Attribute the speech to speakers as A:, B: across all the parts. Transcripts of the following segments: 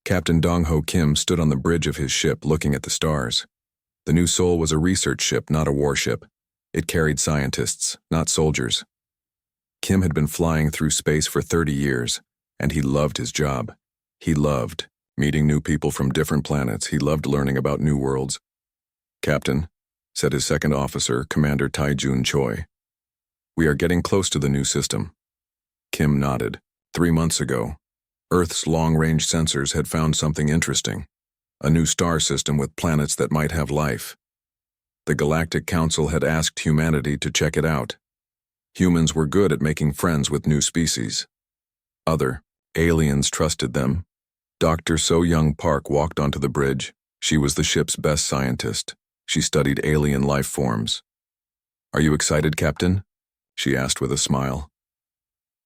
A: Captain Dong-Ho Kim stood on the bridge of his ship looking at the stars. The new Sol was a research ship, not a warship. It carried scientists, not soldiers. Kim had been flying through space for 30 years, and he loved his job. He loved meeting new people from different planets. He loved learning about new worlds. "Captain," said his second officer, Commander Tai-Jun Choi, "we are getting close to the new system." Kim nodded. 3 months ago, Earth's long-range sensors had found something interesting, a new star system with planets that might have life. The Galactic Council had asked humanity to check it out. Humans were good at making friends with new species. Other aliens trusted them. Dr. So-Young Park walked onto the bridge. She was the ship's best scientist. She studied alien life forms. "Are you excited, Captain?" she asked with a smile.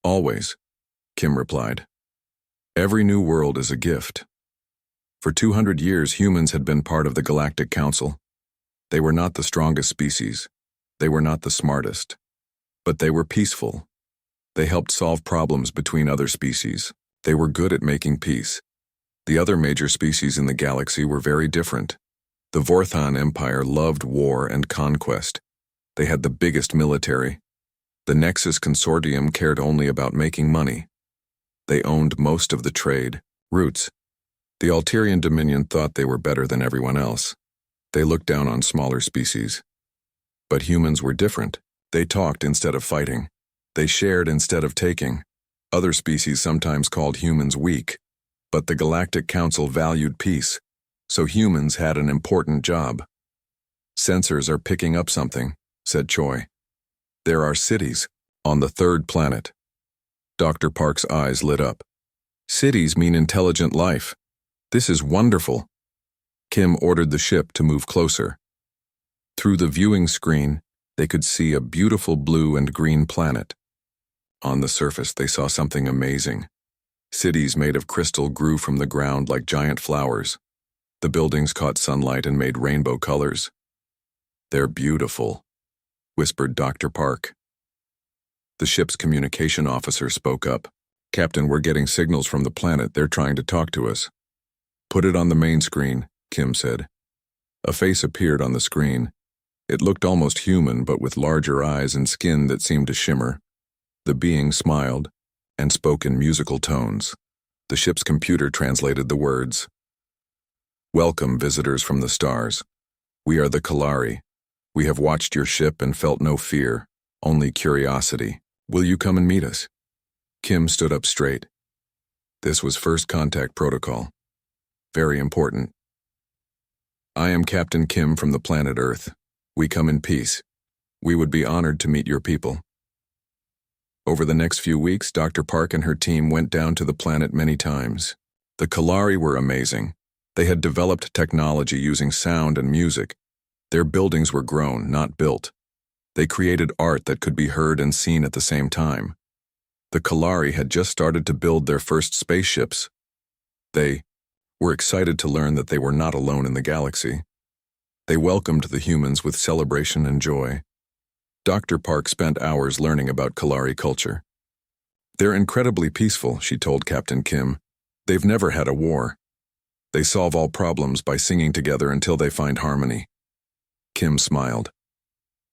A: "Always," Kim replied. "Every new world is a gift." For 200 years, humans had been part of the Galactic Council. They were not the strongest species. They were not the smartest. But they were peaceful. They helped solve problems between other species. They were good at making peace. The other major species in the galaxy were very different. The Vorthan Empire loved war and conquest. They had the biggest military. The Nexus Consortium cared only about making money. They owned most of the trade routes. The Alterian Dominion thought they were better than everyone else. They looked down on smaller species. But humans were different. They talked instead of fighting. They shared instead of taking. Other species sometimes called humans weak, but the Galactic Council valued peace, so humans had an important job. "Sensors are picking up something," said Choi. "There are cities on the third planet." Dr. Park's eyes lit up. "Cities mean intelligent life. This is wonderful." Kim ordered the ship to move closer. Through the viewing screen, they could see a beautiful blue and green planet. On the surface, they saw something amazing. Cities made of crystal grew from the ground like giant flowers. The buildings caught sunlight and made rainbow colors. "They're beautiful," whispered Dr. Park. The ship's communication officer spoke up. "Captain, we're getting signals from the planet. They're trying to talk to us." "Put it on the main screen," Kim said. A face appeared on the screen. It looked almost human, but with larger eyes and skin that seemed to shimmer. The being smiled and spoke in musical tones. The ship's computer translated the words. "Welcome, visitors from the stars. We are the Kalari. We have watched your ship and felt no fear, only curiosity. Will you come and meet us?" Kim stood up straight. This was first contact protocol. Very important. "I am Captain Kim from the planet Earth. We come in peace. We would be honored to meet your people." Over the next few weeks, Dr. Park and her team went down to the planet many times. The Kalari were amazing. They had developed technology using sound and music. Their buildings were grown, not built. They created art that could be heard and seen at the same time. The Kalari had just started to build their first spaceships. They were excited to learn that they were not alone in the galaxy. They welcomed the humans with celebration and joy. Dr. Park spent hours learning about Kalari culture. "They're incredibly peaceful," she told Captain Kim. "They've never had a war. They solve all problems by singing together until they find harmony." Kim smiled.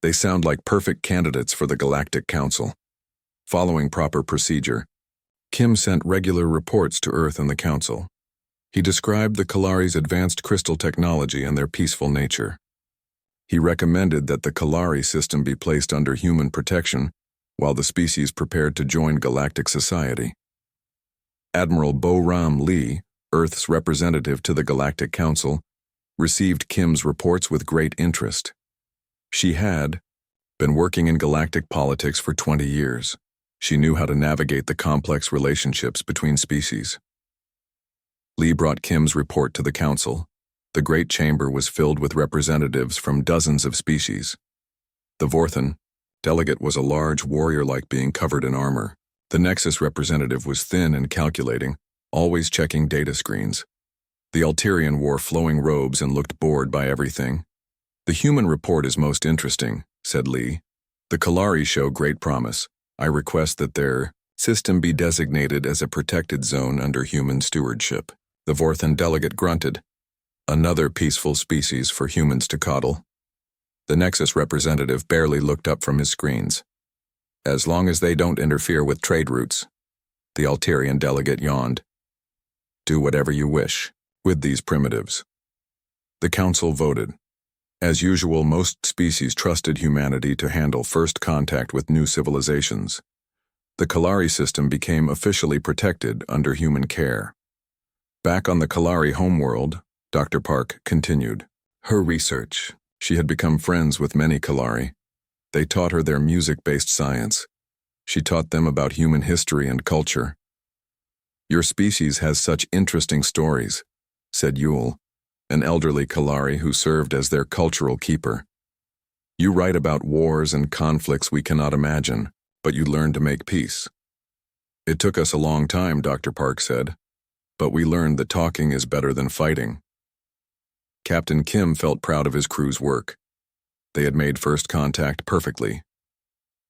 A: "They sound like perfect candidates for the Galactic Council." Following proper procedure, Kim sent regular reports to Earth and the Council. He described the Kalari's advanced crystal technology and their peaceful nature. He recommended that the Kalari system be placed under human protection while the species prepared to join galactic society. Admiral Bo-Ram Lee, Earth's representative to the Galactic Council, received Kim's reports with great interest. She had been working in galactic politics for 20 years. She knew how to navigate the complex relationships between species. Lee brought Kim's report to the Council. The great chamber was filled with representatives from dozens of species. The Vorthan delegate was a large warrior-like being covered in armor. The Nexus representative was thin and calculating, always checking data screens. The Alterian wore flowing robes and looked bored by everything. "The human report is most interesting," said Lee. "The Kalari show great promise. I request that their system be designated as a protected zone under human stewardship." The Vorthan delegate grunted. Another peaceful species for humans to coddle. The Nexus representative barely looked up from his screens. As long as they don't interfere with trade routes. The Alterian delegate yawned. Do whatever you wish with these primitives. The council voted. As usual, most species trusted humanity to handle first contact with new civilizations. The Kalari system became officially protected under human care. Back on the Kalari homeworld, Dr. Park continued her research. She had become friends with many Kalari. They taught her their music-based science. She taught them about human history and culture. Your species has such interesting stories, said Yule, an elderly Kalari who served as their cultural keeper. You write about wars and conflicts we cannot imagine, but you learn to make peace. It took us a long time, Dr. Park said, but we learned that talking is better than fighting. Captain Kim felt proud of his crew's work. They had made first contact perfectly.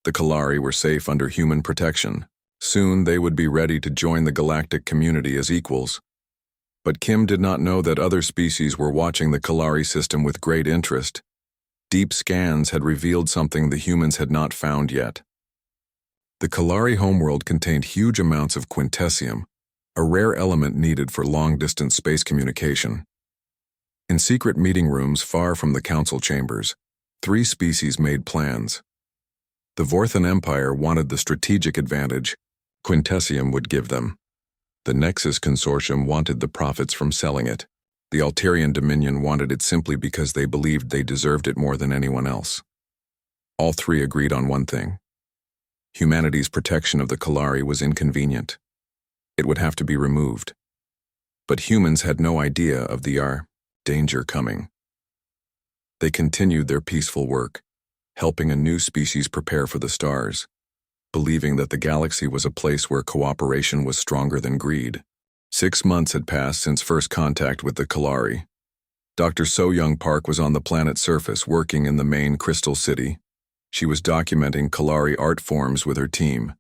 A: The Kalari were safe under human protection. Soon they would be ready to join the galactic community as equals. But Kim did not know that other species were watching the Kalari system with great interest. Deep scans had revealed something the humans had not found yet. The Kalari homeworld contained huge amounts of quintessium, a rare element needed for long-distance space communication. In secret meeting rooms far from the council chambers, 3 species made plans. The Vorthan Empire wanted the strategic advantage quintessium would give them. The Nexus Consortium wanted the profits from selling it. The Alterian Dominion wanted it simply because they believed they deserved it more than anyone else. All 3 agreed on one thing. Humanity's protection of the Kalari was inconvenient. It would have to be removed. But humans had no idea of the danger coming. They continued their peaceful work, helping a new species prepare for the stars, believing that the galaxy was a place where cooperation was stronger than greed. 6 months had passed since first contact with the Kalari. Dr. So-Young Park was on the planet's surface working in the main crystal city. She was documenting Kalari art forms with her team.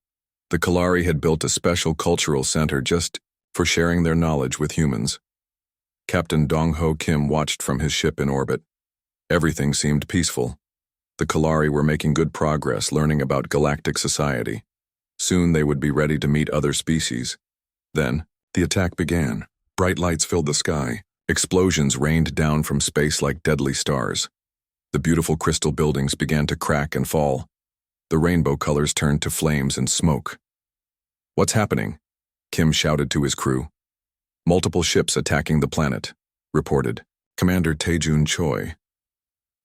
A: The Kalari had built a special cultural center just for sharing their knowledge with humans. Captain Dong-Ho Kim watched from his ship in orbit. Everything seemed peaceful. The Kalari were making good progress learning about galactic society. Soon they would be ready to meet other species. Then, the attack began. Bright lights filled the sky. Explosions rained down from space like deadly stars. The beautiful crystal buildings began to crack and fall. The rainbow colors turned to flames and smoke. What's happening? Kim shouted to his crew. Multiple ships attacking the planet, reported Commander Taejun Choi.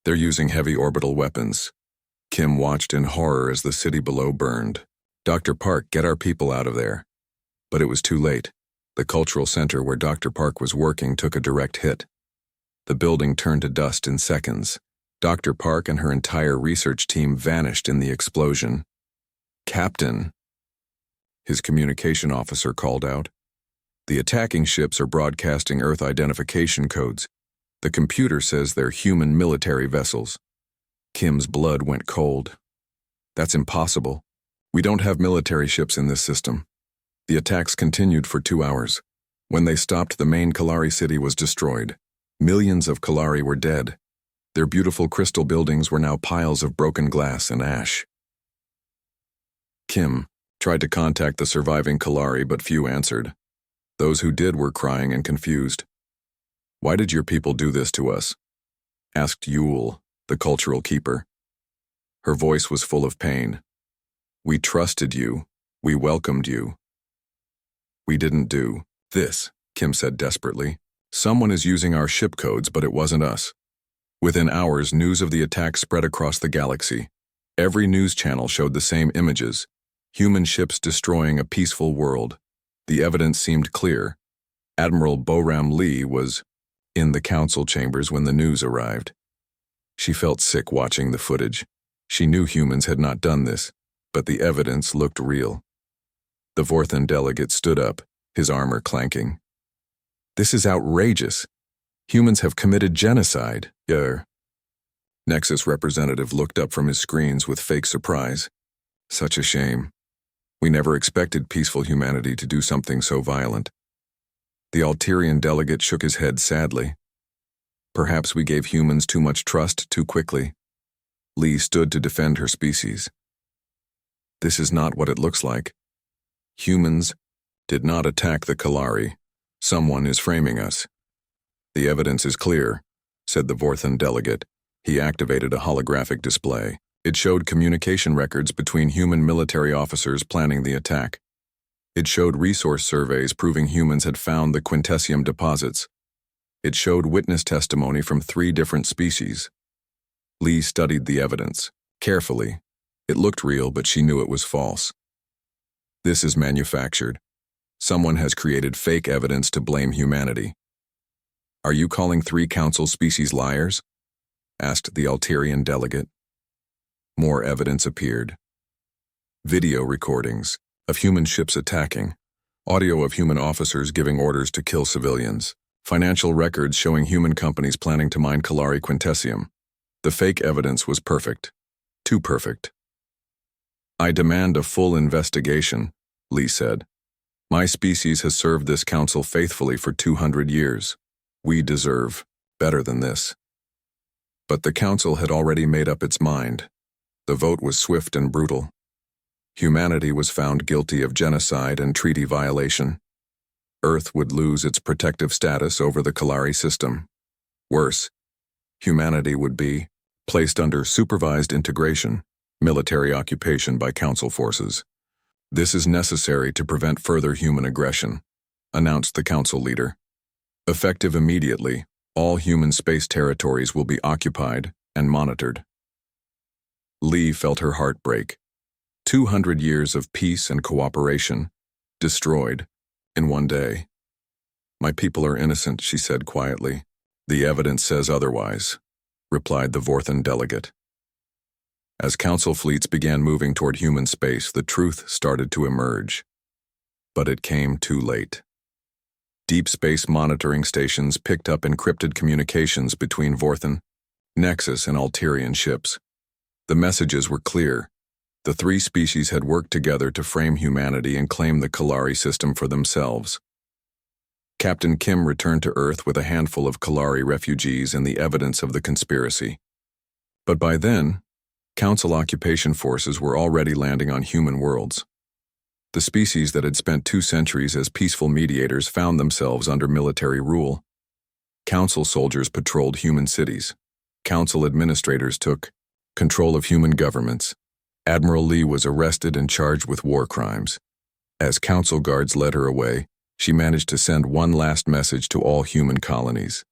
A: They're using heavy orbital weapons. Kim watched in horror as the city below burned. Dr. Park, get our people out of there. But it was too late. The cultural center where Dr. Park was working took a direct hit. The building turned to dust in seconds. Dr. Park and her entire research team vanished in the explosion. Captain, his communication officer called out. The attacking ships are broadcasting Earth identification codes. The computer says they're human military vessels. Kim's blood went cold. That's impossible. We don't have military ships in this system. The attacks continued for 2 hours. When they stopped, the main Kalari city was destroyed. Millions of Kalari were dead. Their beautiful crystal buildings were now piles of broken glass and ash. Kim tried to contact the surviving Kalari, but few answered. Those who did were crying and confused. Why did your people do this to us? Asked Yule, the cultural keeper. Her voice was full of pain. We trusted you. We welcomed you. We didn't do this, Kim said desperately. Someone is using our ship codes, but it wasn't us. Within hours, news of the attack spread across the galaxy. Every news channel showed the same images. Human ships destroying a peaceful world. The evidence seemed clear. Admiral Boram Lee was in the council chambers when the news arrived. She felt sick watching the footage. She knew humans had not done this, but the evidence looked real. The Vorthan delegate stood up, his armor clanking. This is outrageous. Humans have committed genocide. Nexus representative looked up from his screens with fake surprise. Such a shame. We never expected peaceful humanity to do something so violent. The Alterian delegate shook his head sadly. Perhaps we gave humans too much trust too quickly. Lee stood to defend her species. This is not what it looks like. Humans did not attack the Kalari. Someone is framing us. The evidence is clear, said the Vorthan delegate. He activated a holographic display. It showed communication records between human military officers planning the attack. It showed resource surveys proving humans had found the quintessium deposits. It showed witness testimony from 3 different species. Lee studied the evidence carefully. It looked real, but she knew it was false. This is manufactured. Someone has created fake evidence to blame humanity. Are you calling 3 council species liars? Asked the Alterian delegate. More evidence appeared. Video recordings of human ships attacking, audio of human officers giving orders to kill civilians, financial records showing human companies planning to mine Kalari quintessium. The fake evidence was perfect. Too perfect. I demand a full investigation, Lee said. My species has served this council faithfully for 200 years. We deserve better than this. But the council had already made up its mind. The vote was swift and brutal. Humanity was found guilty of genocide and treaty violation. Earth would lose its protective status over the Kalari system. Worse, humanity would be placed under supervised integration, military occupation by council forces. This is necessary to prevent further human aggression, announced the council leader. Effective immediately, all human space territories will be occupied and monitored. Lee felt her heart break. 200 years of peace and cooperation, destroyed in one day. My people are innocent, she said quietly. The evidence says otherwise, replied the Vorthan delegate. As council fleets began moving toward human space, the truth started to emerge. But it came too late. Deep space monitoring stations picked up encrypted communications between Vorthan, Nexus, and Alterian ships. The messages were clear. The 3 species had worked together to frame humanity and claim the Kalari system for themselves. Captain Kim returned to Earth with a handful of Kalari refugees and the evidence of the conspiracy. But by then, Council occupation forces were already landing on human worlds. The species that had spent 2 centuries as peaceful mediators found themselves under military rule. Council soldiers patrolled human cities. Council administrators took control of human governments. Admiral Lee was arrested and charged with war crimes. As council guards led her away, she managed to send one last message to all human colonies.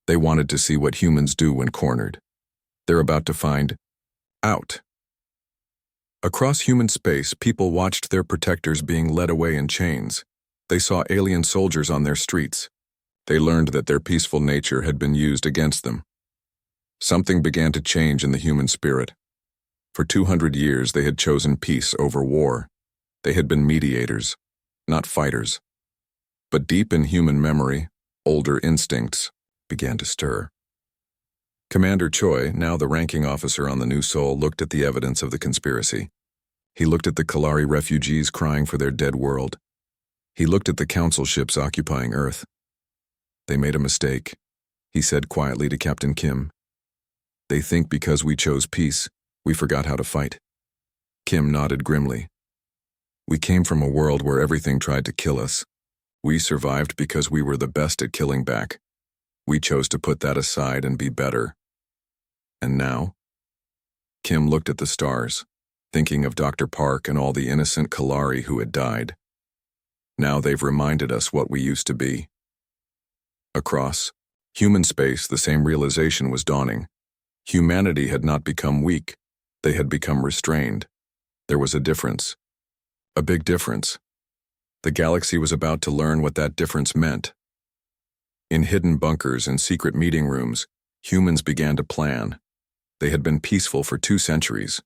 A: They wanted to see what humans do when cornered. They're about to find out. Across human space, people watched their protectors being led away in chains. They saw alien soldiers on their streets. They learned that their peaceful nature had been used against them. Something began to change in the human spirit. For 200 years, they had chosen peace over war. They had been mediators, not fighters. But deep in human memory, older instincts began to stir. Commander Choi, now the ranking officer on the New Sol, looked at the evidence of the conspiracy. He looked at the Kalari refugees crying for their dead world. He looked at the council ships occupying Earth. They made a mistake, he said quietly to Captain Kim. They think because we chose peace, we forgot how to fight. Kim nodded grimly. We came from a world where everything tried to kill us. We survived because we were the best at killing back. We chose to put that aside and be better. And now? Kim looked at the stars, thinking of Dr. Park and all the innocent Kalari who had died. Now they've reminded us what we used to be. Across human space, the same realization was dawning. Humanity had not become weak. They had become restrained. There was a difference. A big difference. The galaxy was about to learn what that difference meant. In hidden bunkers and secret meeting rooms, humans began to plan. They had been peaceful for 2 centuries.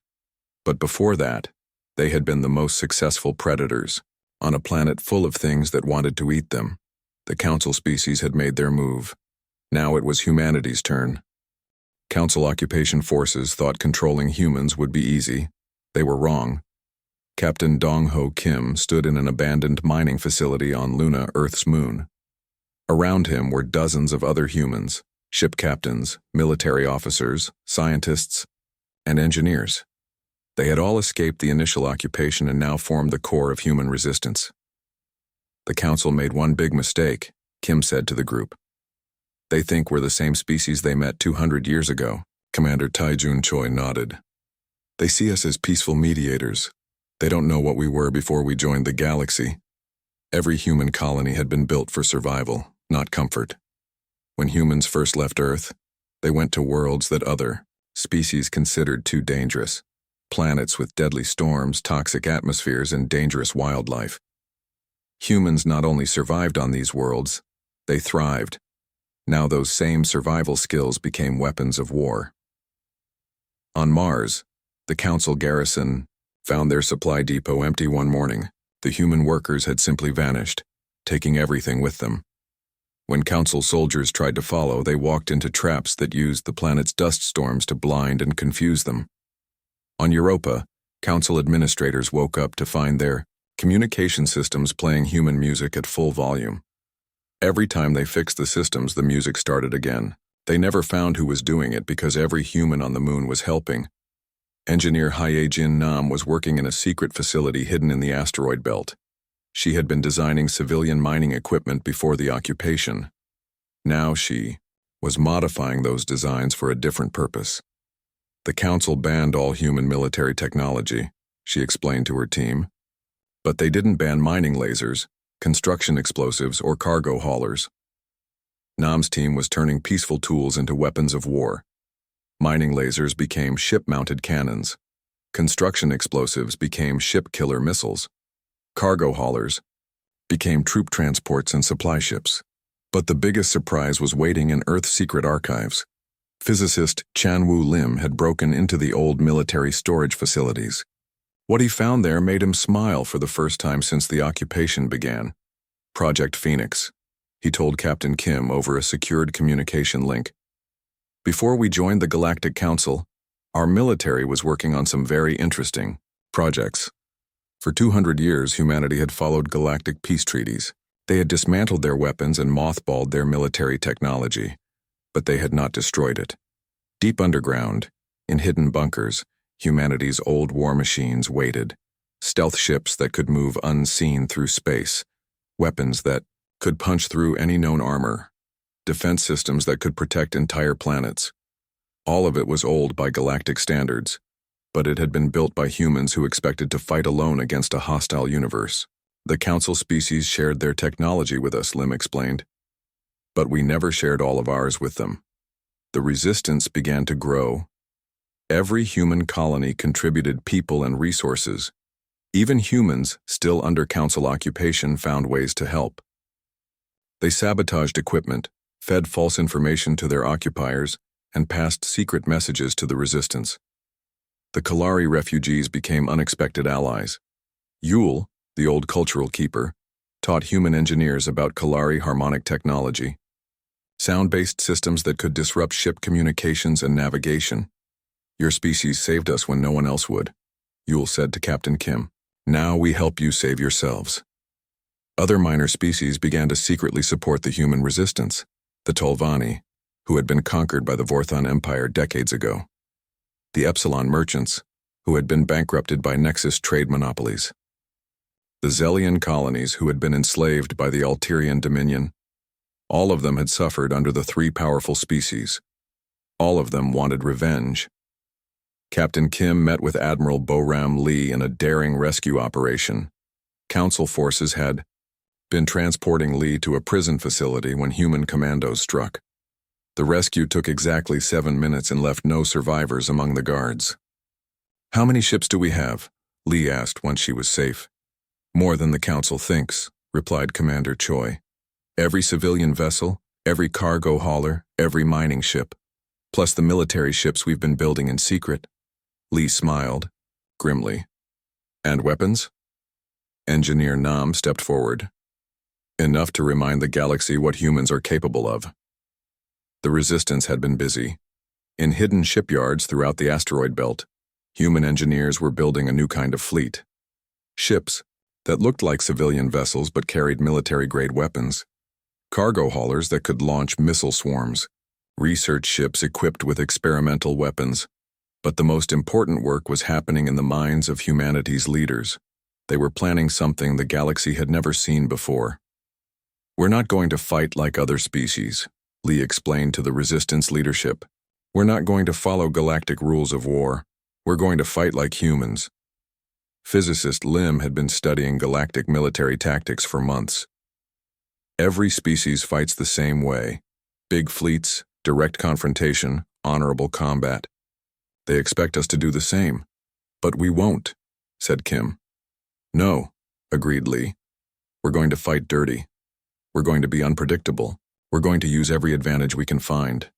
A: But before that, they had been the most successful predators, on a planet full of things that wanted to eat them. The Council species had made their move. Now it was humanity's turn. Council occupation forces thought controlling humans would be easy. They were wrong. Captain Dong Ho Kim stood in an abandoned mining facility on Luna, Earth's moon. Around him were dozens of other humans, ship captains, military officers, scientists, and engineers. They had all escaped the initial occupation and now formed the core of human resistance. The council made one big mistake, Kim said to the group. They think we're the same species they met 200 years ago. Commander Taijun Choi nodded. They see us as peaceful mediators. They don't know what we were before we joined the galaxy. Every human colony had been built for survival, not comfort. When humans first left Earth, they went to worlds that other species considered too dangerous. Planets with deadly storms, toxic atmospheres, and dangerous wildlife. Humans not only survived on these worlds, they thrived. Now those same survival skills became weapons of war. On Mars, the Council garrison found their supply depot empty one morning. The human workers had simply vanished, taking everything with them. When Council soldiers tried to follow, they walked into traps that used the planet's dust storms to blind and confuse them. On Europa, Council administrators woke up to find their communication systems playing human music at full volume. Every time they fixed the systems, the music started again. They never found who was doing it because every human on the moon was helping. Engineer Hyejin Nam was working in a secret facility hidden in the asteroid belt. She had been designing civilian mining equipment before the occupation. Now she was modifying those designs for a different purpose. The Council banned all human military technology, she explained to her team. But they didn't ban mining lasers, construction explosives, or cargo haulers. Nam's team was turning peaceful tools into weapons of war. Mining lasers became ship-mounted cannons. Construction explosives became ship-killer missiles. Cargo haulers became troop transports and supply ships. But the biggest surprise was waiting in Earth's secret archives. Physicist Chan-Woo Lim had broken into the old military storage facilities. What he found there made him smile for the first time since the occupation began. Project Phoenix, he told Captain Kim over a secured communication link. Before we joined the Galactic Council, our military was working on some very interesting projects. For 200 years, humanity had followed galactic peace treaties. They had dismantled their weapons and mothballed their military technology, but they had not destroyed it. Deep underground, in hidden bunkers, humanity's old war machines waited. Stealth ships that could move unseen through space, weapons that could punch through any known armor, defense systems that could protect entire planets. All of it was old by galactic standards, but it had been built by humans who expected to fight alone against a hostile universe. The Council species shared their technology with us, Lim explained. But we never shared all of ours with them. The resistance began to grow. Every human colony contributed people and resources. Even humans, still under Council occupation, found ways to help. They sabotaged equipment, fed false information to their occupiers, and passed secret messages to the resistance. The Kalari refugees became unexpected allies. Yule, the old cultural keeper, taught human engineers about Kalari harmonic technology, sound-based systems that could disrupt ship communications and navigation. Your species saved us when no one else would, Yule said to Captain Kim. Now we help you save yourselves. Other minor species began to secretly support the human resistance, the Tolvani, who had been conquered by the Vorthon Empire decades ago, the Epsilon merchants, who had been bankrupted by Nexus trade monopolies, the Zelian colonies who had been enslaved by the Alterian Dominion. All of them had suffered under the three powerful species. All of them wanted revenge. Captain Kim met with Admiral Boram Lee in a daring rescue operation. Council forces had been transporting Lee to a prison facility when human commandos struck. The rescue took exactly 7 minutes and left no survivors among the guards. How many ships do we have? Lee asked once she was safe. More than the Council thinks, replied Commander Choi. Every civilian vessel, every cargo hauler, every mining ship, plus the military ships we've been building in secret. Lee smiled, grimly. And weapons? Engineer Nam stepped forward. Enough to remind the galaxy what humans are capable of. The resistance had been busy. In hidden shipyards throughout the asteroid belt, human engineers were building a new kind of fleet. Ships that looked like civilian vessels but carried military-grade weapons. cargo haulers that could launch missile swarms, research ships equipped with experimental weapons. But the most important work was happening in the minds of humanity's leaders. They were planning something the galaxy had never seen before. "We're not going to fight like other species," Lee explained to the Resistance leadership. "We're not going to follow galactic rules of war. We're going to fight like humans." Physicist Lim had been studying galactic military tactics for months. Every species fights the same way. Big fleets, direct confrontation, honorable combat. They expect us to do the same. "But we won't," said Kim. "No," agreed Lee. "We're going to fight dirty. We're going to be unpredictable. We're going to use every advantage we can find."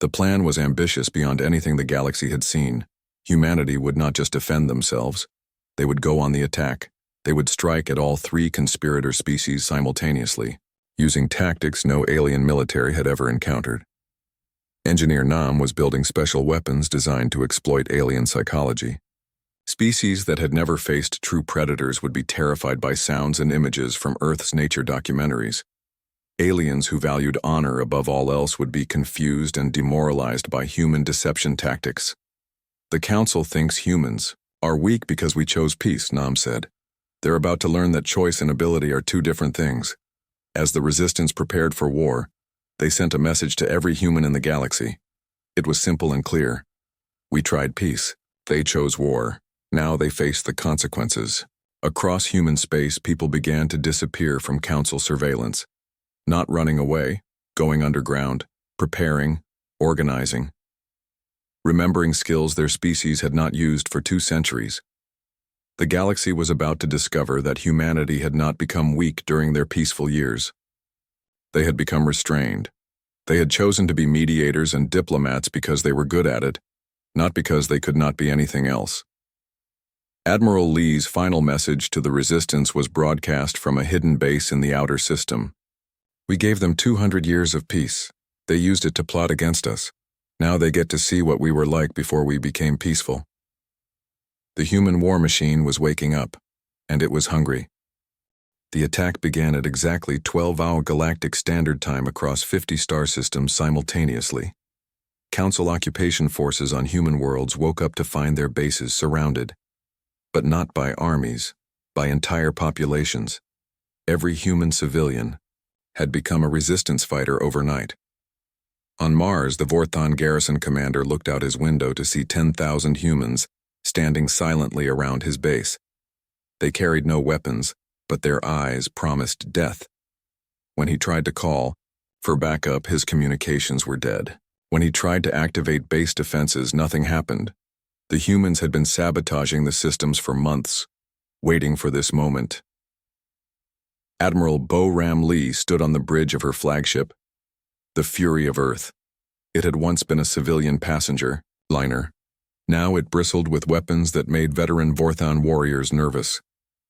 A: The plan was ambitious beyond anything the galaxy had seen. Humanity would not just defend themselves. They would go on the attack. They would strike at all three conspirator species simultaneously, using tactics no alien military had ever encountered. Engineer Nam was building special weapons designed to exploit alien psychology. Species that had never faced true predators would be terrified by sounds and images from Earth's nature documentaries. Aliens who valued honor above all else would be confused and demoralized by human deception tactics. "The Council thinks humans are weak because we chose peace," Nam said. "They're about to learn that choice and ability are two different things." As the Resistance prepared for war, they sent a message to every human in the galaxy. It was simple and clear. We tried peace. They chose war. Now they faced the consequences. Across human space, people began to disappear from Council surveillance. Not running away, going underground, preparing, organizing. Remembering skills their species had not used for 2 centuries. The galaxy was about to discover that humanity had not become weak during their peaceful years. They had become restrained. They had chosen to be mediators and diplomats because they were good at it, not because they could not be anything else. Admiral Lee's final message to the Resistance was broadcast from a hidden base in the outer system. "We gave them 200 years of peace. They used it to plot against us. Now they get to see what we were like before we became peaceful." The human war machine was waking up, and it was hungry. The attack began at exactly 12-hour Galactic Standard Time across 50 star systems simultaneously. Council occupation forces on human worlds woke up to find their bases surrounded. But not by armies, by entire populations. Every human civilian had become a resistance fighter overnight. On Mars, the Vorthon garrison commander looked out his window to see 10,000 humans standing silently around his base. They carried no weapons, but their eyes promised death. When he tried to call for backup, his communications were dead. When he tried to activate base defenses, nothing happened. The humans had been sabotaging the systems for months, waiting for this moment. Admiral Bo Ram Lee stood on the bridge of her flagship, the Fury of Earth. It had once been a civilian passenger liner. Now it bristled with weapons that made veteran Vorthon warriors nervous.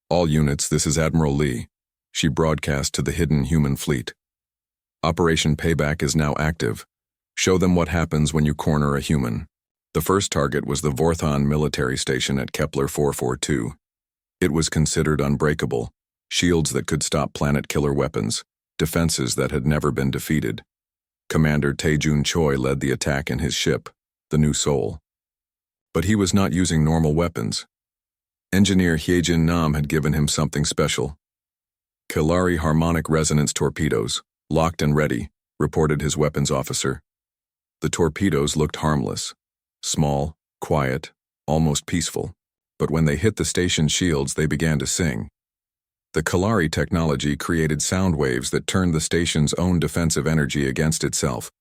A: "All units, this is Admiral Lee," she broadcast to the hidden human fleet. "Operation Payback is now active. Show them what happens when you corner a human." The first target was the Vorthon military station at Kepler 442. It was considered unbreakable, shields that could stop planet-killer weapons, defenses that had never been defeated. Commander Taejun Choi led the attack in his ship, the New Soul. But he was not using normal weapons. Engineer Hyejin Nam had given him something special. "Kalari harmonic resonance torpedoes, locked and ready," reported his weapons officer. The torpedoes looked harmless. Small, quiet, almost peaceful, but when they hit the station's shields, they began to sing. The Kalari technology created sound waves that turned the station's own defensive energy against itself.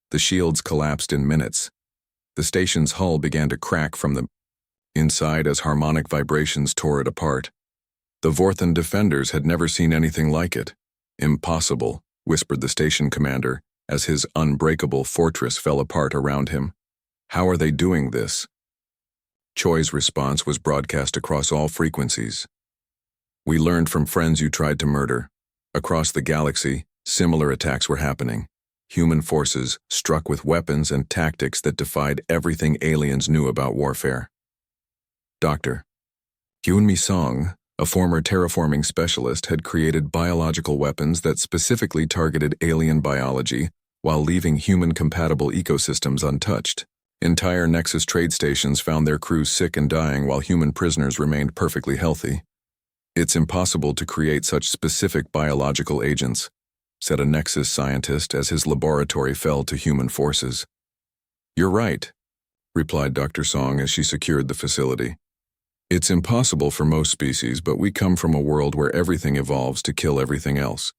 A: The shields collapsed in minutes. The station's hull began to crack from the inside as harmonic vibrations tore it apart. The Vorthon defenders had never seen anything like it. "Impossible," whispered the station commander as his unbreakable fortress fell apart around him. "How are they doing this?" Choi's response was broadcast across all frequencies. "We learned from friends you tried to murder. Across the galaxy, similar attacks were happening. Human forces struck with weapons and tactics that defied everything aliens knew about warfare." Dr. Hyun Mi Song, A former terraforming specialist had created biological weapons that specifically targeted alien biology while leaving human-compatible ecosystems untouched. Entire Nexus trade stations found their crews sick and dying while human prisoners remained perfectly healthy. "It's impossible to create such specific biological agents," said a Nexus scientist as his laboratory fell to human forces. "You're right," replied Dr. Song as she secured the facility. "It's impossible for most species, but we come from a world where everything evolves to kill everything else.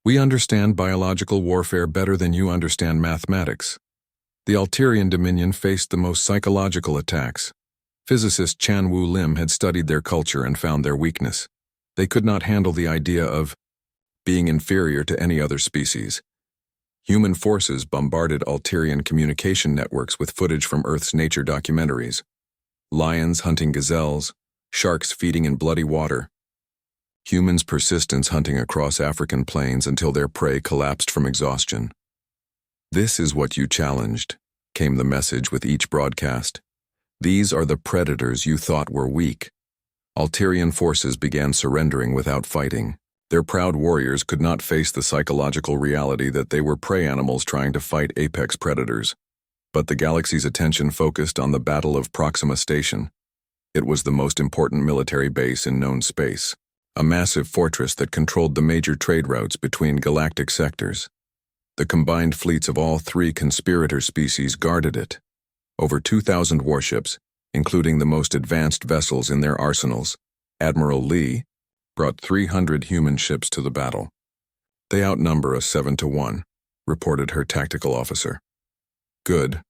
A: We understand biological warfare better than you understand mathematics." The Alterian Dominion faced the most psychological attacks. Physicist Chan Wu Lim had studied their culture and found their weakness. They could not handle the idea of being inferior to any other species. Human forces bombarded Alterian communication networks with footage from Earth's nature documentaries. Lions hunting gazelles, sharks feeding in bloody water. Humans' persistence hunting across African plains until their prey collapsed from exhaustion. "This is what you challenged," came the message with each broadcast. "These are the predators you thought were weak." Alterian forces began surrendering without fighting. Their proud warriors could not face the psychological reality that they were prey animals trying to fight apex predators. But the galaxy's attention focused on the Battle of Proxima Station. It was the most important military base in known space, a massive fortress that controlled the major trade routes between galactic sectors. The combined fleets of all three conspirator species guarded it. Over 2,000 warships, including the most advanced vessels in their arsenals, Admiral Lee, brought 300 human ships to the battle. "They outnumber us 7-1, reported her tactical officer. "Good,"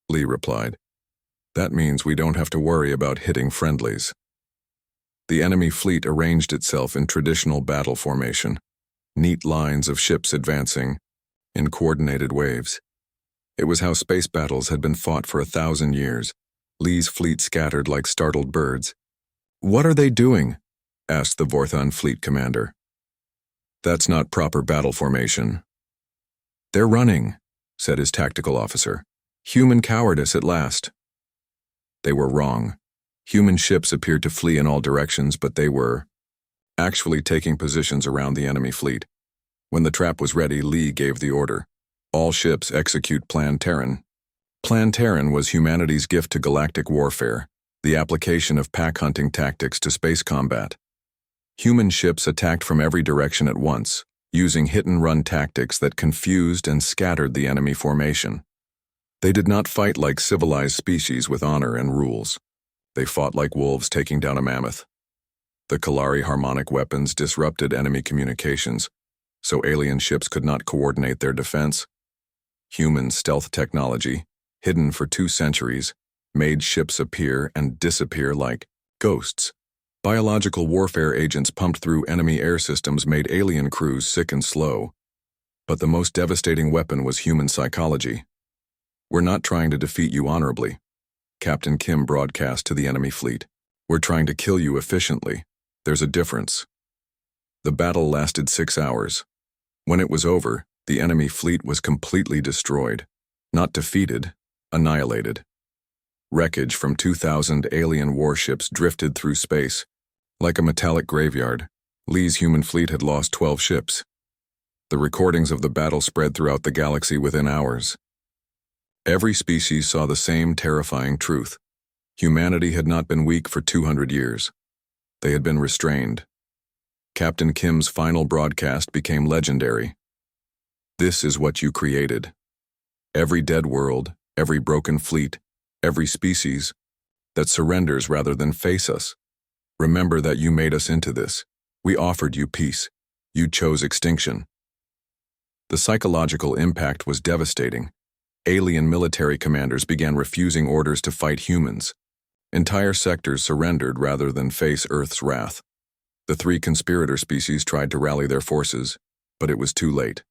A: Lee replied. "That means we don't have to worry about hitting friendlies." The enemy fleet arranged itself in traditional battle formation, neat lines of ships advancing in coordinated waves. It was how space battles had been fought for 1,000 years. Lee's fleet scattered like startled birds. "What are they doing?" asked the Vorthon fleet commander. "That's not proper battle formation." "They're running," said his tactical officer. "Human cowardice at last." They were wrong. Human ships appeared to flee in all directions, but they were actually taking positions around the enemy fleet. When the trap was ready, Lee gave the order. "All ships execute Plan Terran." Plan Terran was humanity's gift to galactic warfare, the application of pack-hunting tactics to space combat. Human ships attacked from every direction at once, using hit-and-run tactics that confused and scattered the enemy formation. They did not fight like civilized species with honor and rules. They fought like wolves taking down a mammoth. The Kalari harmonic weapons disrupted enemy communications, so alien ships could not coordinate their defense. Human stealth technology, hidden for 2 centuries, made ships appear and disappear like ghosts. Biological warfare agents pumped through enemy air systems made alien crews sick and slow. But the most devastating weapon was human psychology. "We're not trying to defeat you honorably," Captain Kim broadcast to the enemy fleet. "We're trying to kill you efficiently. There's a difference." The battle lasted 6 hours. When it was over, the enemy fleet was completely destroyed. Not defeated, annihilated. Wreckage from 2,000 alien warships drifted through space. Like a metallic graveyard, Lee's human fleet had lost 12 ships. The recordings of the battle spread throughout the galaxy within hours. Every species saw the same terrifying truth. Humanity had not been weak for 200 years. They had been restrained. Captain Kim's final broadcast became legendary. "This is what you created. Every dead world, every broken fleet, every species that surrenders rather than face us. Remember that you made us into this. We offered you peace. You chose extinction." The psychological impact was devastating. Alien military commanders began refusing orders to fight humans. Entire sectors surrendered rather than face Earth's wrath. The 3 conspirator species tried to rally their forces, but it was too late.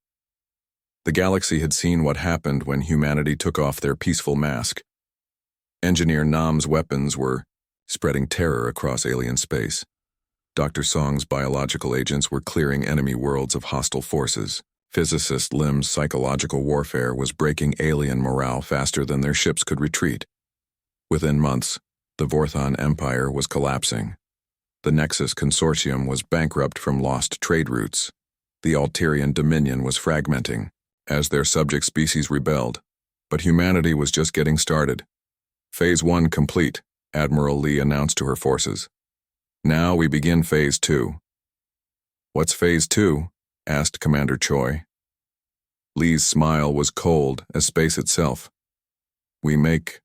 A: The galaxy had seen what happened when humanity took off their peaceful mask. Engineer Nam's weapons were spreading terror across alien space. Dr. Song's biological agents were clearing enemy worlds of hostile forces. Physicist Lim's psychological warfare was breaking alien morale faster than their ships could retreat. Within months, the Vorthon Empire was collapsing. The Nexus Consortium was bankrupt from lost trade routes. The Alterian Dominion was fragmenting, as their subject species rebelled. But humanity was just getting started. Phase 1 complete, Admiral Lee announced to her forces. Now we begin Phase 2. What's Phase 2? Asked Commander Choi. Lee's smile was cold as space itself. We make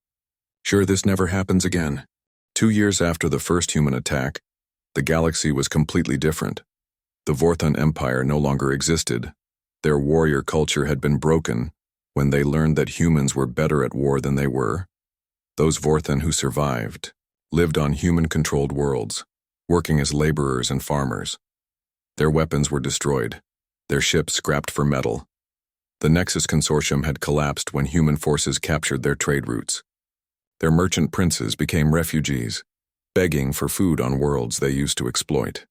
A: sure this never happens again. 2 years after the first human attack, the galaxy was completely different. The Vorthon Empire no longer existed. Their warrior culture had been broken when they learned that humans were better at war than they were. Those Vorthon who survived lived on human-controlled worlds, working as laborers and farmers. Their weapons were destroyed, their ships scrapped for metal. The Nexus Consortium had collapsed when human forces captured their trade routes. Their merchant princes became refugees, begging for food on worlds they used to exploit.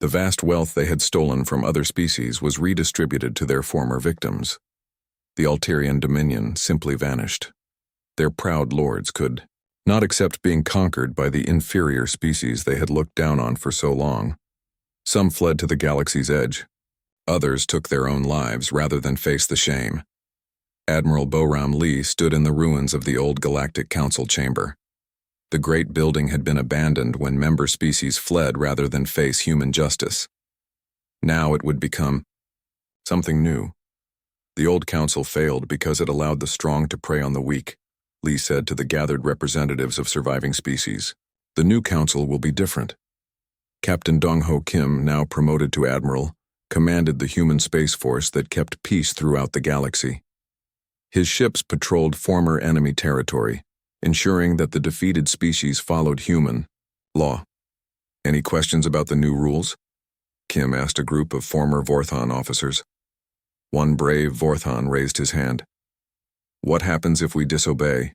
A: The vast wealth they had stolen from other species was redistributed to their former victims. The Alterian Dominion simply vanished. Their proud lords could not accept being conquered by the inferior species they had looked down on for so long. Some fled to the galaxy's edge. Others took their own lives rather than face the shame. Admiral Boram Lee stood in the ruins of the old Galactic Council chamber. The great building had been abandoned when member species fled rather than face human justice. Now it would become something new. The old council failed because it allowed the strong to prey on the weak, Lee said to the gathered representatives of surviving species. The new council will be different. Captain Dong-Ho Kim, now promoted to admiral, commanded the human space force that kept peace throughout the galaxy. His ships patrolled former enemy territory, ensuring that the defeated species followed human law. Any questions about the new rules? Kim asked a group of former Vorthon officers. One brave Vorthon raised his hand. What happens if we disobey?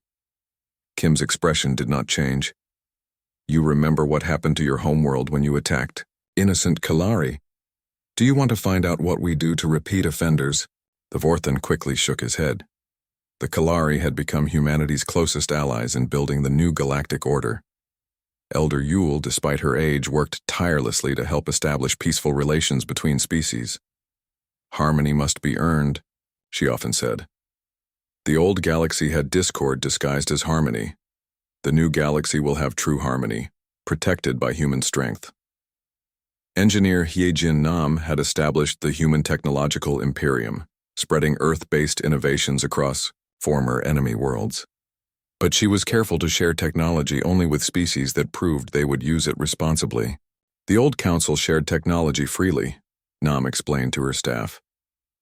A: Kim's expression did not change. You remember what happened to your homeworld when you attacked innocent Kalari? Do you want to find out what we do to repeat offenders? The Vorthon quickly shook his head. The Kalari had become humanity's closest allies in building the new galactic order. Elder Yule, despite her age, worked tirelessly to help establish peaceful relations between species. Harmony must be earned, she often said. The old galaxy had discord disguised as harmony. The new galaxy will have true harmony, protected by human strength. Engineer Hyejin Nam had established the Human Technological Imperium, spreading Earth-based innovations across former enemy worlds. But she was careful to share technology only with species that proved they would use it responsibly. The old council shared technology freely, Nam explained to her staff.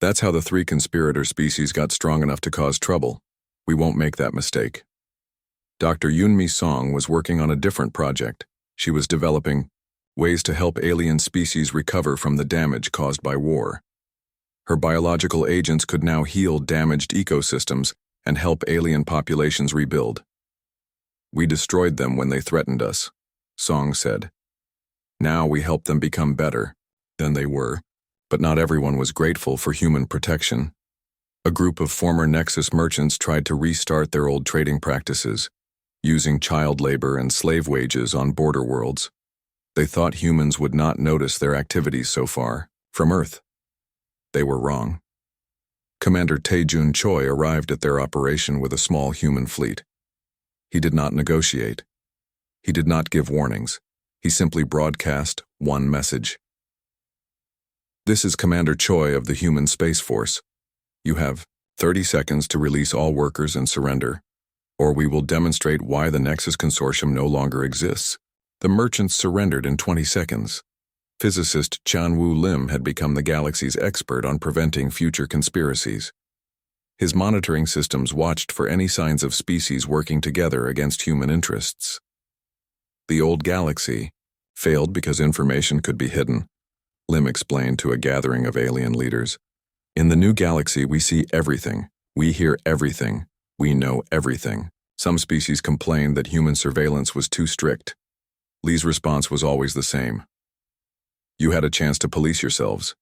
A: That's how the 3 conspirator species got strong enough to cause trouble. We won't make that mistake. Dr. Yunmi Song was working on a different project. She was developing ways to help alien species recover from the damage caused by war. Her biological agents could now heal damaged ecosystems and help alien populations rebuild. We destroyed them when they threatened us, Song said. Now we help them become better than they were, but not everyone was grateful for human protection. A group of former Nexus merchants tried to restart their old trading practices, using child labor and slave wages on border worlds. They thought humans would not notice their activities so far, from Earth. They were wrong. Commander Taejun Choi arrived at their operation with a small human fleet. He did not negotiate. He did not give warnings. He simply broadcast one message. This is Commander Choi of the Human Space Force. You have 30 seconds to release all workers and surrender, or we will demonstrate why the Nexus Consortium no longer exists. The merchants surrendered in 20 seconds. Physicist Chanwu Lim had become the galaxy's expert on preventing future conspiracies. His monitoring systems watched for any signs of species working together against human interests. The old galaxy failed because information could be hidden, Lim explained to a gathering of alien leaders. In the new galaxy, we see everything. We hear everything. We know everything. Some species complained that human surveillance was too strict. Lee's response was always the same. You had a chance to police yourselves.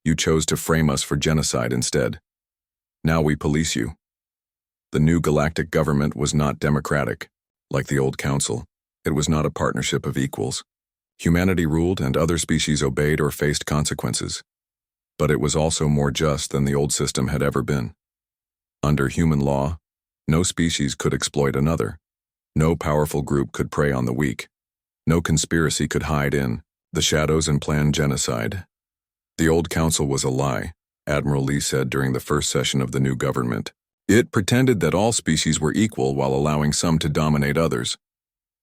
A: You chose to frame us for genocide instead. Now we police you. The new galactic government was not democratic, like the old council. It was not a partnership of equals. Humanity ruled and other species obeyed or faced consequences. But it was also more just than the old system had ever been. Under human law, no species could exploit another. No powerful group could prey on the weak. No conspiracy could hide in the shadows and plan genocide. The old council was a lie, Admiral Lee said during the first session of the new government. It pretended that all species were equal while allowing some to dominate others.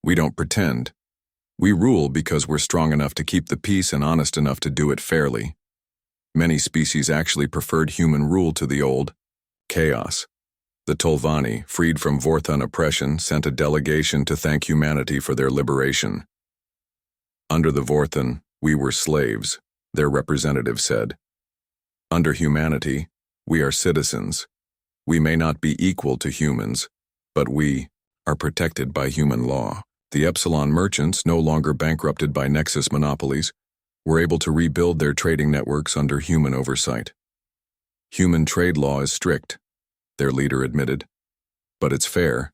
A: We don't pretend. We rule because we're strong enough to keep the peace and honest enough to do it fairly. Many species actually preferred human rule to the old chaos. The Tolvani, freed from Vorthon oppression, sent a delegation to thank humanity for their liberation. Under the Vorthon, we were slaves, their representative said. Under humanity, we are citizens. We may not be equal to humans, but we are protected by human law. The Epsilon merchants, no longer bankrupted by Nexus monopolies, were able to rebuild their trading networks under human oversight. Human trade law is strict, their leader admitted, but it's fair.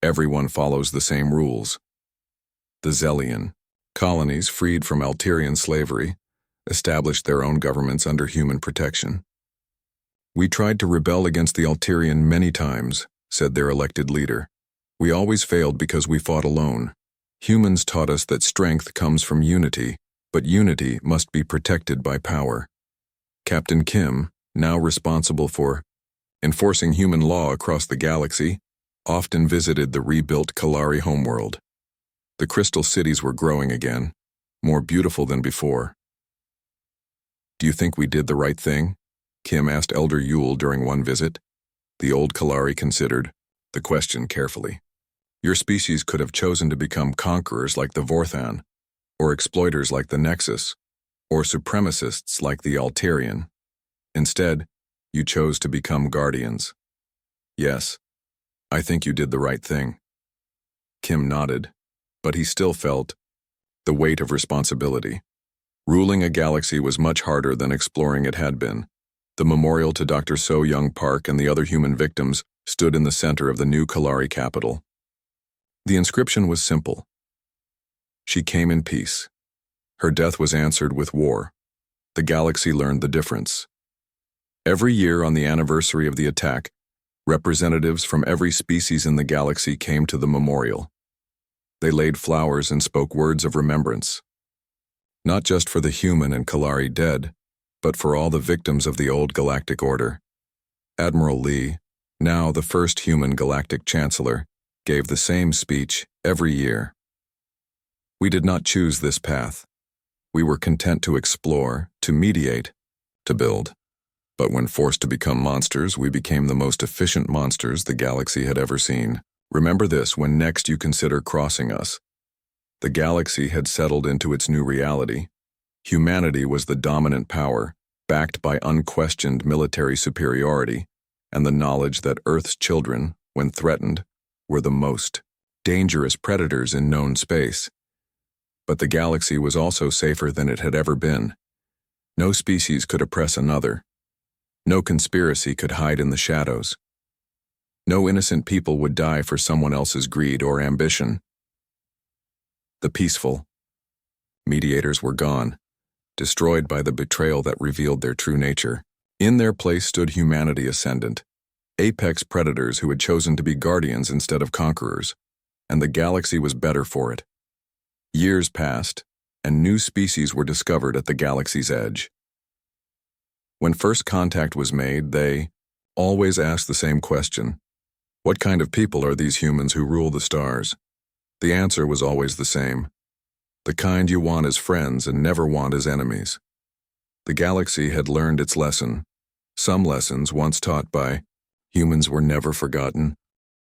A: Everyone follows the same rules. The Zellian colonies, freed from Alterian slavery, established their own governments under human protection. We tried to rebel against the Alterian many times, said their elected leader. We always failed because we fought alone. Humans taught us that strength comes from unity, but unity must be protected by power. Captain Kim, now responsible for enforcing human law across the galaxy, often visited the rebuilt Kalari homeworld. The crystal cities were growing again, more beautiful than before. Do you think we did the right thing? Kim asked Elder Yule during one visit. The old Kalari considered the question carefully. Your species could have chosen to become conquerors like the Vorthan, or exploiters like the Nexus, or supremacists like the Alterian. Instead, you chose to become guardians. Yes, I think you did the right thing. Kim nodded, but he still felt the weight of responsibility. Ruling a galaxy was much harder than exploring it had been. The memorial to Dr. So Young Park and the other human victims stood in the center of the new Kalari capital. The inscription was simple. She came in peace. Her death was answered with war. The galaxy learned the difference. Every year on the anniversary of the attack, representatives from every species in the galaxy came to the memorial. They laid flowers and spoke words of remembrance. Not just for the human and Kalari dead, but for all the victims of the old galactic order. Admiral Lee, now the first human galactic chancellor, gave the same speech every year. We did not choose this path. We were content to explore, to mediate, to build. But when forced to become monsters, we became the most efficient monsters the galaxy had ever seen. Remember this when next you consider crossing us. The galaxy had settled into its new reality. Humanity was the dominant power, backed by unquestioned military superiority, and the knowledge that Earth's children, when threatened, were the most dangerous predators in known space. But the galaxy was also safer than it had ever been. No species could oppress another. No conspiracy could hide in the shadows. No innocent people would die for someone else's greed or ambition. The peaceful mediators were gone, destroyed by the betrayal that revealed their true nature. In their place stood humanity ascendant, apex predators who had chosen to be guardians instead of conquerors, and the galaxy was better for it. Years passed, and new species were discovered at the galaxy's edge. When first contact was made, they always asked the same question: what kind of people are these humans who rule the stars? The answer was always the same: the kind you want as friends and never want as enemies. The galaxy had learned its lesson. Some lessons once taught by humans were never forgotten.